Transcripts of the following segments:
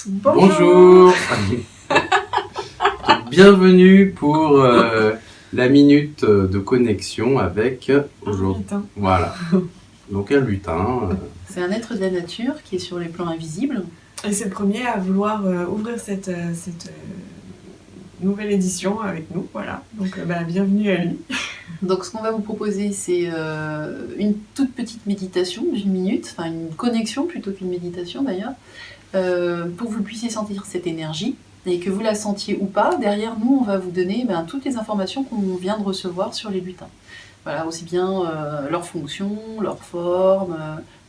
Bonjour. Bienvenue pour la minute de connexion avec aujourd'hui. Voilà. Donc un lutin. C'est un être de la nature qui est sur les plans invisibles. Et c'est le premier à vouloir ouvrir cette nouvelle édition avec nous. Voilà. Donc bienvenue à lui. Donc ce qu'on va vous proposer, c'est une toute petite méditation d'une minute, enfin une connexion plutôt qu'une méditation d'ailleurs, pour que vous puissiez sentir cette énergie et que vous la sentiez ou pas. Derrière nous, on va vous donner toutes les informations qu'on vient de recevoir sur les lutins. Voilà, aussi bien leur fonction, leur forme,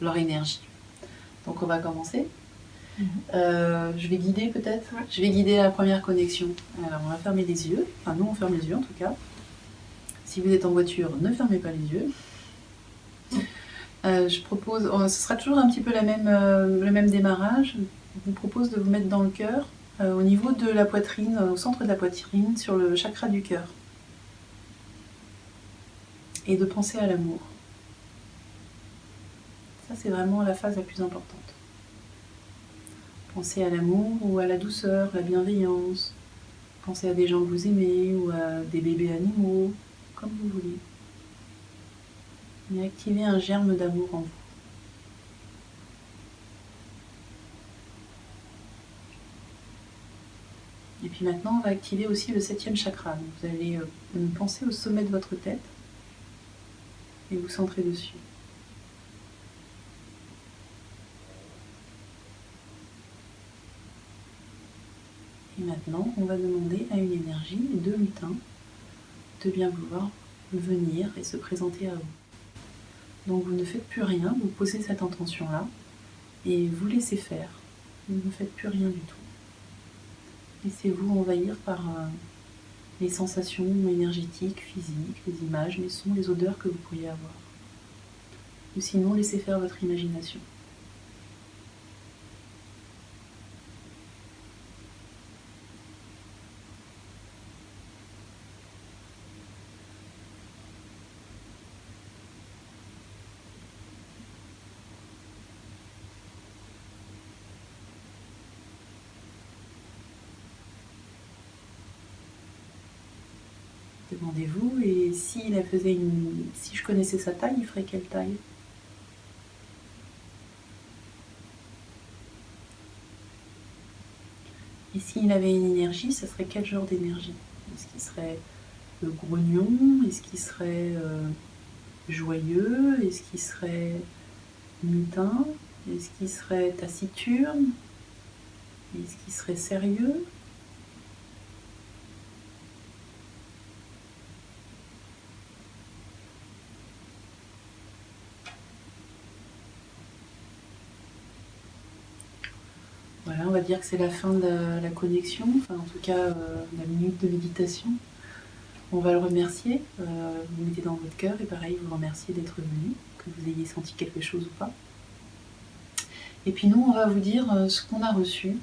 leur énergie. Donc on va commencer. Je vais guider peut-être. Je vais guider la première connexion. Alors on va fermer les yeux. Enfin nous on ferme les yeux en tout cas. Si vous êtes en voiture, ne fermez pas les yeux. Je propose, ce sera toujours un petit peu le même démarrage. Je vous propose de vous mettre dans le cœur, au niveau de la poitrine, au centre de la poitrine, sur le chakra du cœur. Et de penser à l'amour. Ça c'est vraiment la phase la plus importante. Pensez à l'amour ou à la douceur, la bienveillance. Pensez à des gens que vous aimez ou à des bébés animaux, comme vous voulez. Mais activez un germe d'amour en vous. Et puis maintenant, on va activer aussi le 7e chakra. Donc vous allez penser au sommet de votre tête et vous centrer dessus. Et maintenant, on va demander à une énergie de lutin de bien vouloir venir et se présenter à vous. Donc vous ne faites plus rien, vous posez cette intention-là et vous laissez faire. Vous ne faites plus rien du tout. Laissez-vous envahir par les sensations énergétiques, physiques, les images, les sons, les odeurs que vous pourriez avoir. Ou sinon, laissez faire votre imagination. Demandez-vous, et si je connaissais sa taille, il ferait quelle taille? Et s'il avait une énergie, ça serait quel genre d'énergie? Est-ce qu'il serait grognon? Est-ce qu'il serait joyeux? Est-ce qu'il serait mutin? Est-ce qu'il serait taciturne? Est-ce qu'il serait sérieux? Voilà, on va dire que c'est la fin de la connexion, enfin en tout cas la minute de méditation. On va le remercier, vous mettez dans votre cœur et pareil, vous remerciez d'être venu, que vous ayez senti quelque chose ou pas. Et puis nous, on va vous dire ce qu'on a reçu.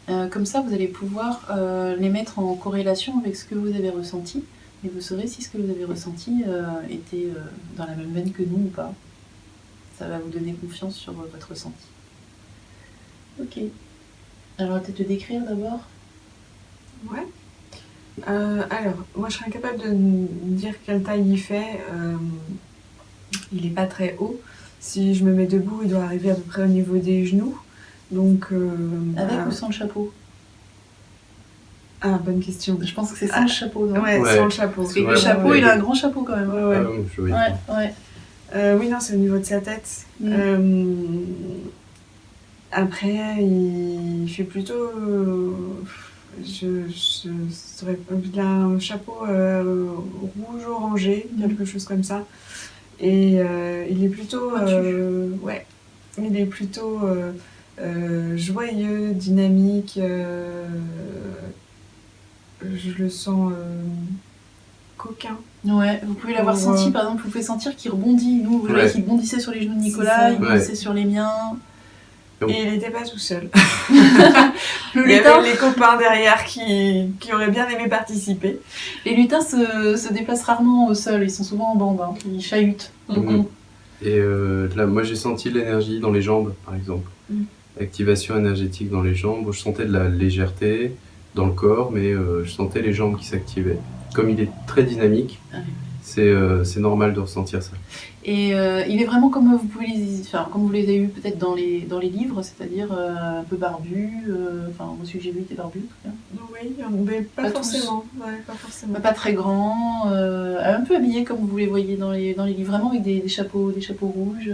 Comme ça, vous allez pouvoir les mettre en corrélation avec ce que vous avez ressenti. Et vous saurez si ce que vous avez ressenti était dans la même veine que nous ou pas. Ça va vous donner confiance sur votre ressenti. Ok. Alors, peut-être te décrire d'abord. Ouais. Alors, moi je serais incapable de dire quelle taille il fait. Il n'est pas très haut. Si je me mets debout, il doit arriver à peu près au niveau des genoux. Donc, avec ou sans le chapeau? Ah, bonne question. Je pense que c'est sans le chapeau, non? Ouais, sans le chapeau. Parce que le chapeau, il a un grand chapeau quand même. Oui, non, c'est au niveau de sa tête. Après, il fait plutôt... il a un chapeau rouge-orangé, quelque chose comme ça. Et il est plutôt... il est plutôt joyeux, dynamique. Je le sens coquin. Ouais, vous pouvez l'avoir senti, par exemple, vous pouvez sentir qu'il rebondit. Nous, vous voyez qu'il bondissait sur les genoux de Nicolas, il bondissait sur les miens. Et il n'était pas tout seul. Il y avait les copains derrière qui auraient bien aimé participer. Les lutins se déplacent rarement au sol, ils sont souvent en bande, hein. Ils chahutent beaucoup. Et là, moi j'ai senti l'énergie dans les jambes, par exemple. activation énergétique dans les jambes. Je sentais de la légèreté dans le corps, mais je sentais les jambes qui s'activaient. Comme il est très dynamique, c'est normal de ressentir ça. Et il est vraiment comme comme vous les avez eu peut-être dans les livres, c'est-à-dire un peu barbu. Moi celui que j'ai vu était barbu en tout cas. Oui, mais pas forcément. Ouais, pas forcément. Pas très grand, un peu habillé comme vous les voyez dans les livres, vraiment avec des chapeaux rouges.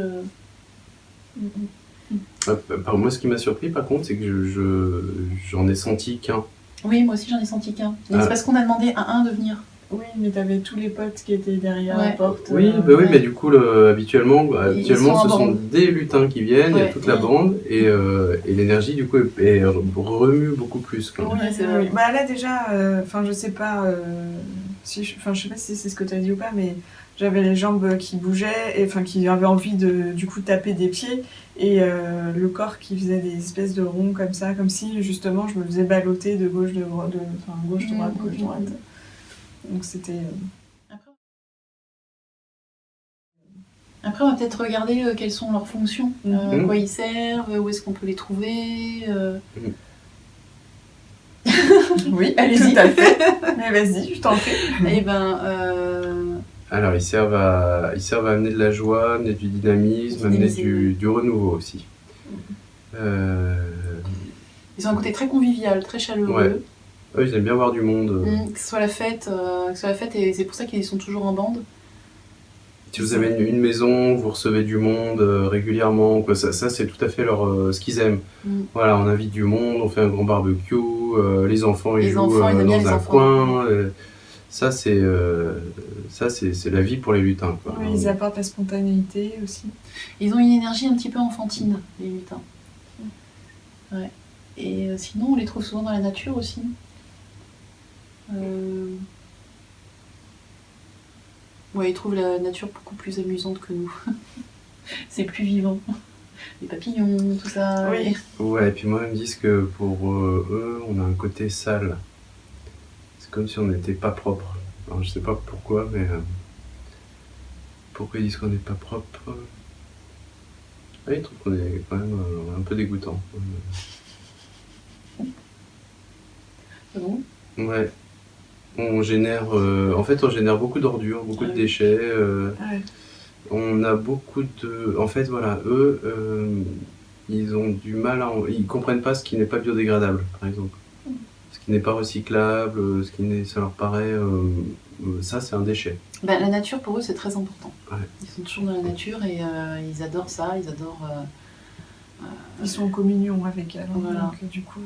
Moi, ce qui m'a surpris par contre, c'est que j'en ai senti qu'un. Oui, moi aussi j'en ai senti qu'un. Mais c'est parce qu'on a demandé à un de venir. Oui, mais t'avais tous les potes qui étaient derrière la porte. Oui, mais du coup, habituellement ce sont des lutins qui viennent, il y a toute la bande, et l'énergie, du coup, remue beaucoup plus. Quand même. Oui, c'est vrai. Bah là, déjà, je sais pas je sais pas si c'est ce que t'as dit ou pas, mais j'avais les jambes qui bougeaient, et qui avaient envie de, du coup, taper des pieds, et le corps qui faisait des espèces de ronds comme ça, comme si, justement, je me faisais balloter de gauche, droite, gauche, droite. Donc c'était... Après, on va peut-être regarder quelles sont leurs fonctions, à quoi ils servent, où est-ce qu'on peut les trouver. Oui, allez-y, tout à fait. Mais vas-y, je t'en prie. Eh ben... Alors, ils servent à amener de la joie, amener du dynamisme, amener du renouveau aussi. Ils ont un côté très convivial, très chaleureux. Ouais, ils aiment bien voir du monde. Que ce soit la fête, et c'est pour ça qu'ils sont toujours en bande. Si vous avez une maison, vous recevez du monde régulièrement, quoi. Ça c'est tout à fait ce qu'ils aiment. Voilà, on invite du monde, on fait un grand barbecue, les enfants ils jouent dans un coin. Ça c'est la vie pour les lutins, quoi. Oui, ils apportent la spontanéité aussi. Ils ont une énergie un petit peu enfantine, les lutins. Ouais. Et sinon, on les trouve souvent dans la nature aussi. Ils trouvent la nature beaucoup plus amusante que nous. C'est plus vivant. Les papillons, tout ça. Oui. Ouais, et puis moi, ils me disent que pour eux, on a un côté sale. C'est comme si on n'était pas propre. Alors, je sais pas pourquoi, mais pourquoi ils disent qu'on n'est pas propre? Ils trouvent qu'on est quand même un peu dégoûtant. Ah bon? Ouais. On génère beaucoup d'ordures, beaucoup de déchets. On a beaucoup de... En fait, voilà, eux, ils ont du mal ils comprennent pas ce qui n'est pas biodégradable, par exemple. Ce qui n'est pas recyclable, ça leur paraît... ça, c'est un déchet. La nature, pour eux, c'est très important. Ouais. Ils sont toujours dans la nature et ils adorent ça, ils adorent... Ils sont en communion avec elle, voilà. Donc du coup...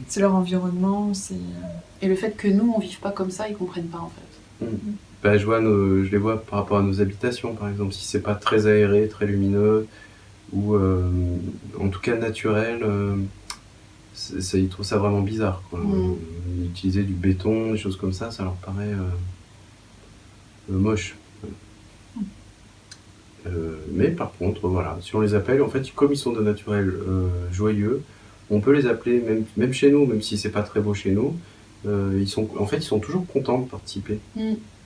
c'est leur environnement, c'est... Et le fait que nous, on vive pas comme ça, ils comprennent pas, en fait. Je les vois par rapport à nos habitations, par exemple. Si c'est pas très aéré, très lumineux, ou en tout cas naturel, ils trouvent ça vraiment bizarre, quoi. Utiliser du béton, des choses comme ça leur paraît moche. Mais par contre, voilà, si on les appelle, en fait, comme ils sont de naturel joyeux, on peut les appeler, même chez nous, même si c'est pas très beau chez nous, ils sont toujours contents de participer.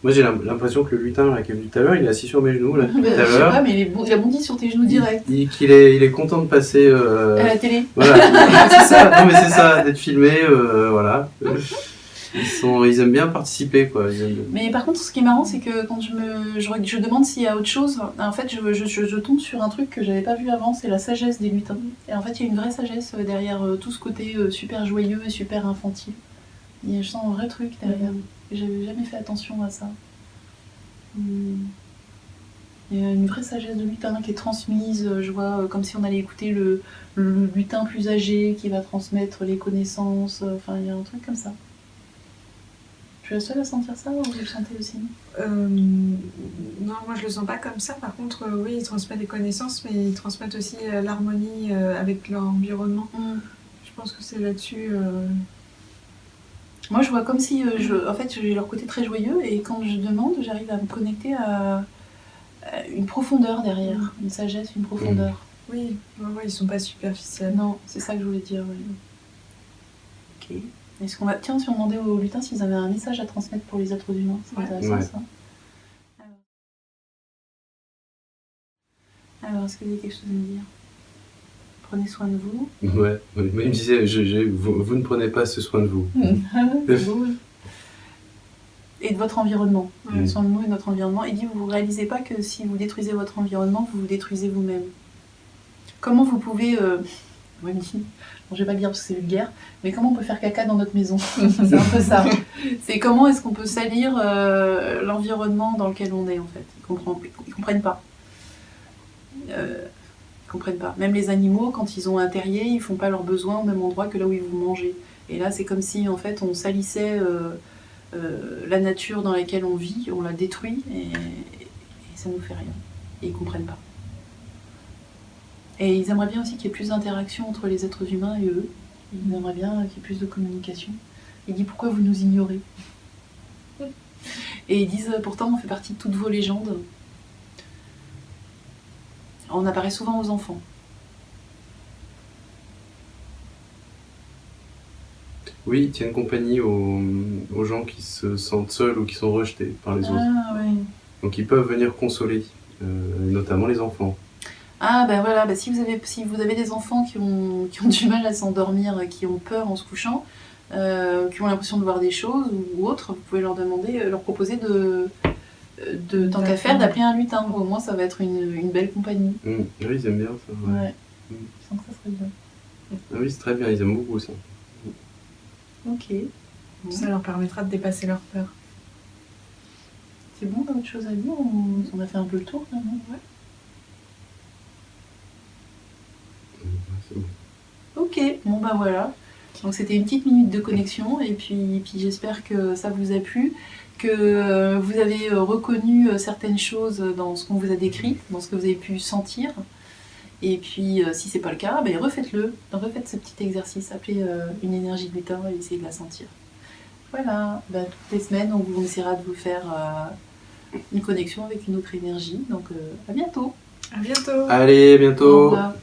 Moi, j'ai l'impression que le lutin là, qui est venu tout à l'heure, il est assis sur mes genoux là, tout à l'heure. Je sais pas, mais il a bondi sur tes genoux direct. Il est content de passer... à la télé. Voilà, c'est ça, non mais c'est ça, d'être filmé, voilà. Ils aiment bien participer, quoi. Mais par contre, ce qui est marrant, c'est que quand je demande s'il y a autre chose, en fait, je tombe sur un truc que j'avais pas vu avant, c'est la sagesse des lutins. Et en fait, il y a une vraie sagesse derrière tout ce côté super joyeux et super infantile. Je sens un vrai truc derrière. J'avais jamais fait attention à ça. Il y a une vraie sagesse de lutin qui est transmise, je vois, comme si on allait écouter le lutin plus âgé qui va transmettre les connaissances, il y a un truc comme ça. Je suis la seule à sentir ça ou vous le sentez aussi? Non, moi je le sens pas comme ça. Par contre, oui, ils transmettent des connaissances, mais ils transmettent aussi l'harmonie avec leur environnement. Je pense que c'est là-dessus... Moi, je vois comme si, en fait, j'ai leur côté très joyeux et quand je demande, j'arrive à me connecter à une profondeur derrière, une sagesse, une profondeur. Oui, ils sont pas superficiels. Non, c'est ça que je voulais dire. Oui. Ok. Est-ce qu'on va... Tiens, si on demandait aux lutins s'ils avaient un message à transmettre pour les êtres humains, c'est intéressant ça. Alors, est-ce que vous avez quelque chose à me dire? Prenez soin de vous. Ouais, il me disait, vous ne prenez pas ce soin de vous. C'est beau. Et de votre environnement. Ouais. Soin de nous et de notre environnement. Il dit, vous ne réalisez pas que si vous détruisez votre environnement, vous vous détruisez vous-même. Comment vous pouvez... Moi, il me dit, bon, je vais pas le dire parce que c'est vulgaire, mais comment on peut faire caca dans notre maison? C'est un peu ça. C'est comment est-ce qu'on peut salir l'environnement dans lequel on est, en fait. Ils comprennent pas. Ils comprennent pas. Même les animaux, quand ils ont un terrier, ils font pas leurs besoins au même endroit que là où ils vont manger. Et là, c'est comme si, en fait, on salissait la nature dans laquelle on vit, on la détruit, et ça nous fait rien. Et ils comprennent pas. Et ils aimeraient bien aussi qu'il y ait plus d'interaction entre les êtres humains et eux. Ils aimeraient bien qu'il y ait plus de communication. Il dit, pourquoi vous nous ignorez? Et ils disent, pourtant on fait partie de toutes vos légendes. On apparaît souvent aux enfants. Oui, ils tiennent compagnie aux gens qui se sentent seuls ou qui sont rejetés par les autres. Ah oui. Donc ils peuvent venir consoler, notamment les enfants. Ah ben voilà, si vous avez des enfants qui ont du mal à s'endormir, qui ont peur en se couchant, qui ont l'impression de voir des choses ou autres, vous pouvez leur proposer tant qu'à faire, d'appeler un lutin. Au moins ça va être une belle compagnie. Oui, ils aiment bien ça. Ouais. Je sens que ça serait bien. Ah oui, c'est très bien, ils aiment beaucoup ça. Ok. Bon. Ça leur permettra de dépasser leur peur. C'est bon, t'as autre chose à dire? On a fait un peu le tour là, non? Ouais. C'est bon. Ok, bon bah voilà. Donc c'était une petite minute de connexion et puis j'espère que ça vous a plu, que vous avez reconnu certaines choses dans ce qu'on vous a décrit, dans ce que vous avez pu sentir. Et puis si c'est pas le cas, refaites-le. Refaites ce petit exercice, appelez une énergie de lutin et essayez de la sentir. Voilà, toutes les semaines on essaiera de vous faire une connexion avec une autre énergie. Donc à bientôt. À bientôt. Allez, bientôt. Au revoir.